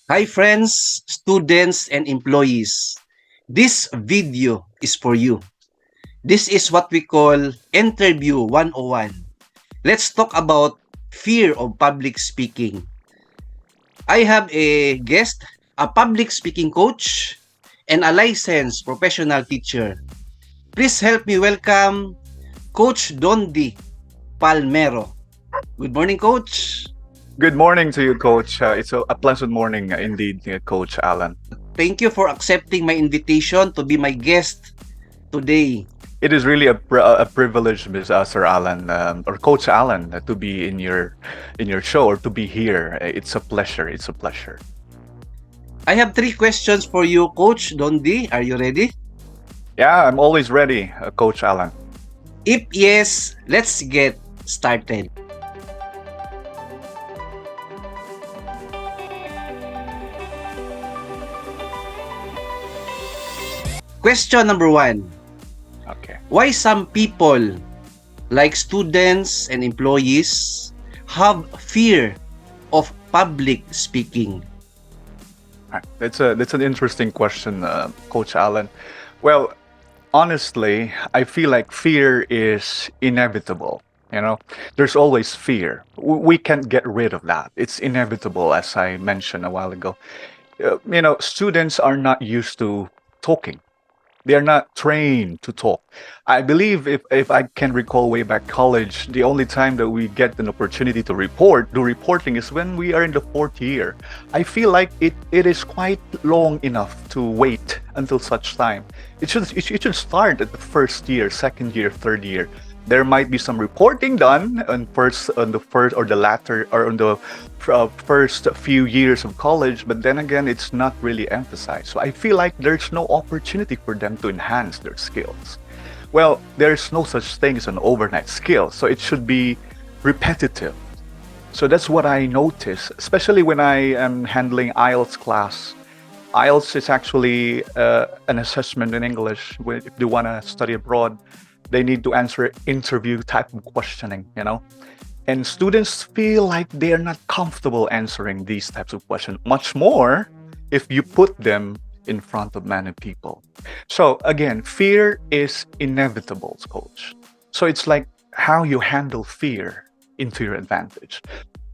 Hi friends, students, and employees. This video is for you. This is what we call Interview 101. Let's talk about fear of public speaking. I have a guest, a public speaking coach, and a licensed professional teacher. Please help me welcome Coach Dondi Palmero. Good morning, Coach. Good morning to you, Coach. It's a pleasant morning indeed, Coach Allan. Thank you for accepting my invitation to be my guest today. It is really a privilege, Sir Allan, or Coach Allan, to be in your show or to be here. It's a pleasure. It's a pleasure. I have three questions for you, Coach Dondi. Are you ready? Yeah, I'm always ready, Coach Allan. If yes, let's get started. Question number one. Okay. Why some people, like students and employees, have fear of public speaking? All right. That's an interesting question, Coach Allan. Well, honestly, I feel like fear is inevitable. There's always fear. We can't get rid of that. It's inevitable, as I mentioned a while ago. Students are not used to talking. They are not trained to talk. I believe if I can recall way back college, the only time that we get an opportunity to do reporting is when we are in the fourth year. I feel like it is quite long enough to wait until such time. It should start at the first year, second year, third year. There might be some reporting done on the first or the latter or on the first few years of college, but then again, it's not really emphasized. So I feel like there's no opportunity for them to enhance their skills. Well, there's no such thing as an overnight skill, so it should be repetitive. So that's what I notice, especially when I am handling IELTS class. IELTS is actually an assessment in English. If they want to study abroad, they need to answer interview type of questioning, and students feel like they are not comfortable answering these types of questions, much more if you put them in front of many people. So again, fear is inevitable, Coach. So it's like how you handle fear into your advantage.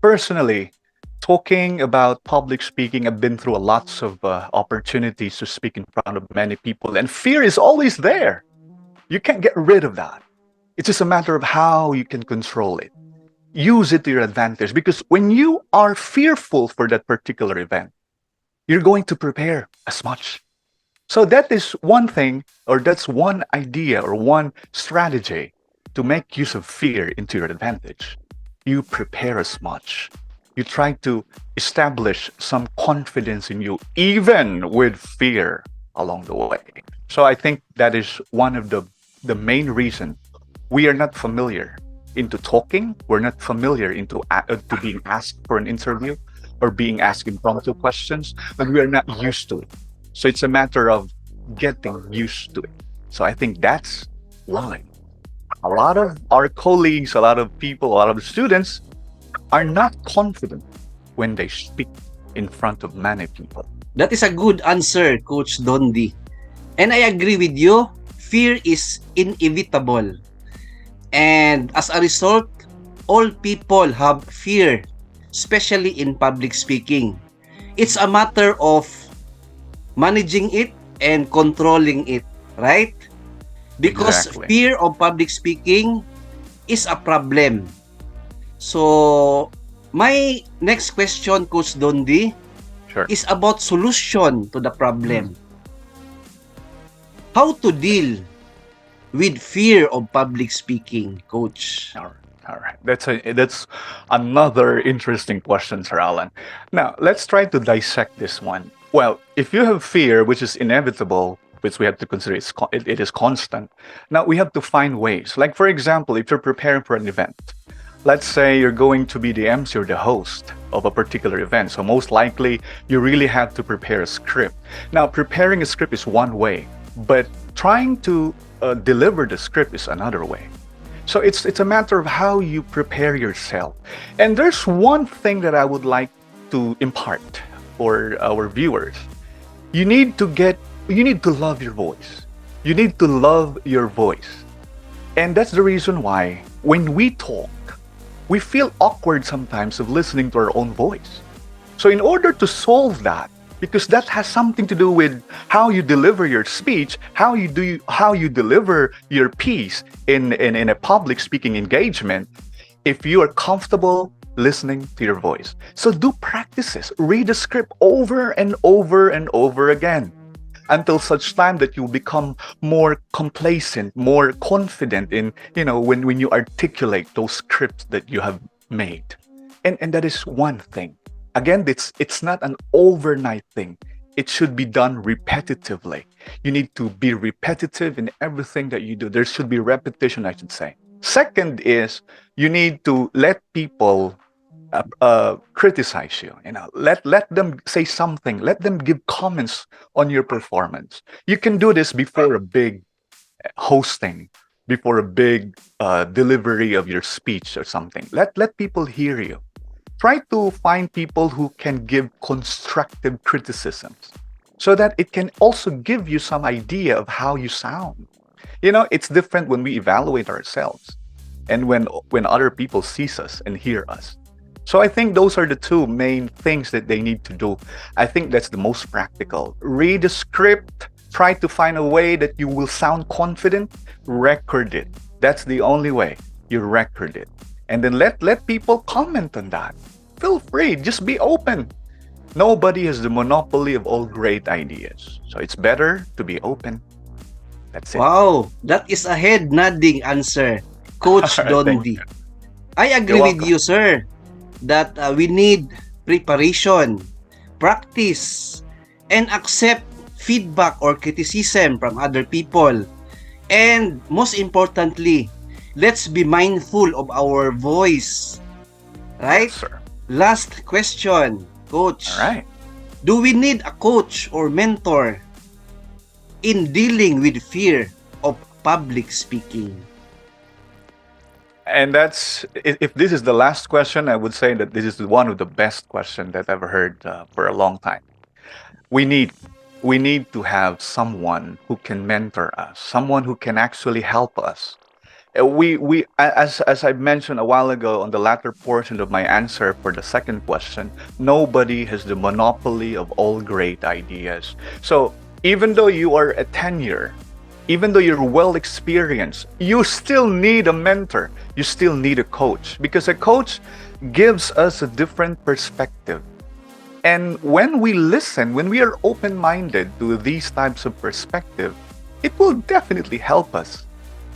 Personally, talking about public speaking, I've been through lots of opportunities to speak in front of many people, and fear is always there. You can't get rid of that. It's just a matter of how you can control it. Use it to your advantage, because when you are fearful for that particular event, you're going to prepare as much. So that is one thing, or that's one idea or one strategy to make use of fear into your advantage. You prepare as much. You try to establish some confidence in you, even with fear along the way. So I think that is one of the main reason we are not familiar into talking. We're not familiar to being asked for an interview or being asked impromptu questions, but we are not used to it. So it's a matter of getting used to it. So I think that's why a lot of our colleagues, a lot of people, a lot of students are not confident when they speak in front of many people. That is a good answer, Coach Dondi. And I agree with you. Fear is inevitable. And as a result, all people have fear, especially in public speaking. It's a matter of managing it and controlling it, right? Because Exactly. fear of public speaking is a problem. So, my next question, Coach Dondi, Sure. is about solution to the problem. How to deal with fear of public speaking, Coach? All right. That's another interesting question, Sir Allan. Now, let's try to dissect this one. Well, if you have fear, which is inevitable, which we have to consider it is constant, now we have to find ways. Like, for example, if you're preparing for an event, let's say you're going to be the MC or the host of a particular event. So most likely, you really have to prepare a script. Now, preparing a script is one way, but trying to deliver the script is another way. So it's a matter of how you prepare yourself. And there's one thing that I would like to impart for our viewers. You need to get, you need to love your voice. You need to love your voice. And that's the reason why when we talk, we feel awkward sometimes of listening to our own voice. So in order to solve that, because that has something to do with how you deliver your speech, how you deliver your piece in a public speaking engagement, if you are comfortable listening to your voice. So do practices, read the script over and over and over again until such time that you become more complacent, more confident in, when you articulate those scripts that you have made. And that is one thing. Again, it's not an overnight thing. It should be done repetitively. You need to be repetitive in everything that you do. There should be repetition, I should say. Second is you need to let people criticize you. Let them say something. Let them give comments on your performance. You can do this before a big hosting, before a big delivery of your speech or something. Let people hear you. Try to find people who can give constructive criticisms so that it can also give you some idea of how you sound. It's different when we evaluate ourselves and when other people sees us and hear us. So I think those are the two main things that they need to do. I think that's the most practical. Read the script, try to find a way that you will sound confident, record it. That's the only way. You record it. And then let people comment on that. Feel free, just be open. Nobody has the monopoly of all great ideas. So it's better to be open. That's it. Wow, that is a head nodding answer, Coach All right, thank Dondi. you. I You're agree with welcome. you, sir, that we need preparation, practice, and accept feedback or criticism from other people. And most importantly, let's be mindful of our voice, Yes, right? sir. Last question, All Coach. right. Do we need a coach or mentor in dealing with fear of public speaking? And that's if this is the last question, I would say that this is one of the best questions that I've heard for a long time. We need we need to have someone who can mentor us, someone who can actually help us. As I mentioned a while ago on the latter portion of my answer for the second question, nobody has the monopoly of all great ideas. So even though you are a tenure, even though you're well experienced, you still need a mentor. You still need a coach because a coach gives us a different perspective. And when we listen, when we are open minded to these types of perspective, it will definitely help us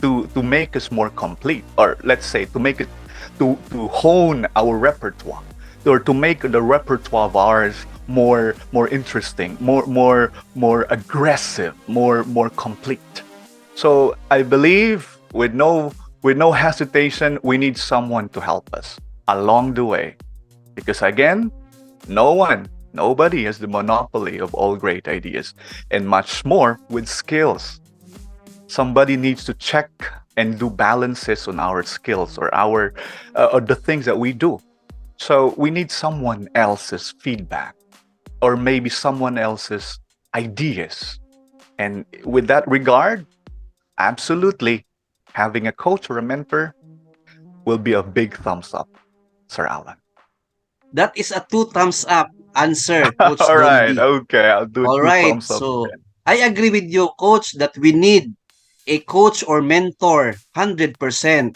to make us more complete, or let's say to make it to hone our repertoire, or to make the repertoire of ours more interesting, more aggressive, more complete. So I believe with no hesitation, we need someone to help us along the way. Because again, nobody has the monopoly of all great ideas, and much more with skills. Somebody needs to check and do balances on our skills or the things that we do. So we need someone else's feedback or maybe someone else's ideas. And with that regard, absolutely, having a coach or a mentor will be a big thumbs up, Sir Alan. That is a two thumbs up answer, Coach All right, Dondi. okay, I'll do All two right, thumbs up so then. I agree with you, Coach, that we need a coach or mentor 100%.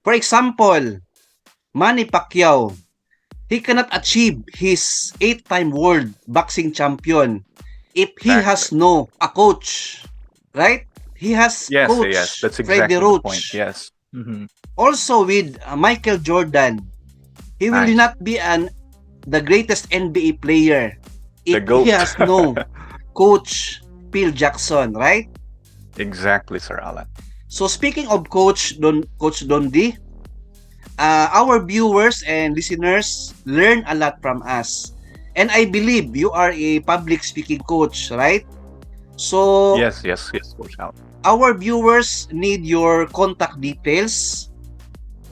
For example, Manny Pacquiao, he cannot achieve his 8-time world boxing champion if he Exactly. has no a coach, right? He has Yes, coach that's Freddie exactly the point. Roach. Yes. Also with Michael Jordan, he will Nice. not be the greatest NBA player The if he goat. has no coach Phil Jackson, right? Exactly, Sir Alan. So speaking of Coach Dondi, our viewers and listeners learn a lot from us. And I believe you are a public speaking coach, right? So Yes, Coach Alan. our viewers need your contact details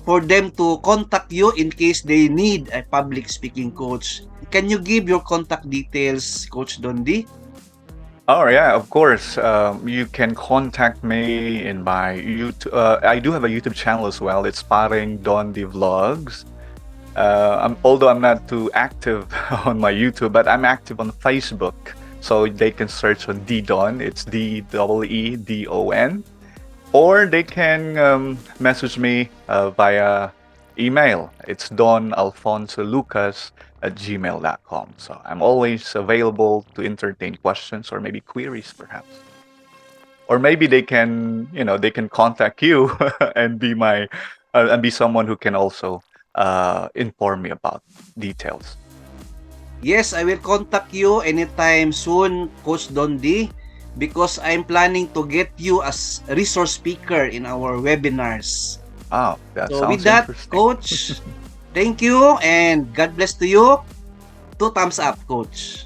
for them to contact you in case they need a public speaking coach. can you give your contact details, Coach Dondi? Oh yeah, of course. You can contact me in my YouTube. I do have a YouTube channel as well. It's Paring Dondi Vlogs. Although I'm not too active on my YouTube, but I'm active on Facebook. So they can search on Ddon. It's Deedon. Or they can message me via email. It's donalfonsolucas@gmail.com. So I'm always available to entertain questions or maybe queries, perhaps. Or maybe they can contact you and be someone who can also inform me about details. Yes, I will contact you anytime soon, Coach Dondi, because I'm planning to get you as a resource speaker in our webinars. Oh, that So with sounds that, interesting. Coach, thank you and God bless to you. Two thumbs up, Coach.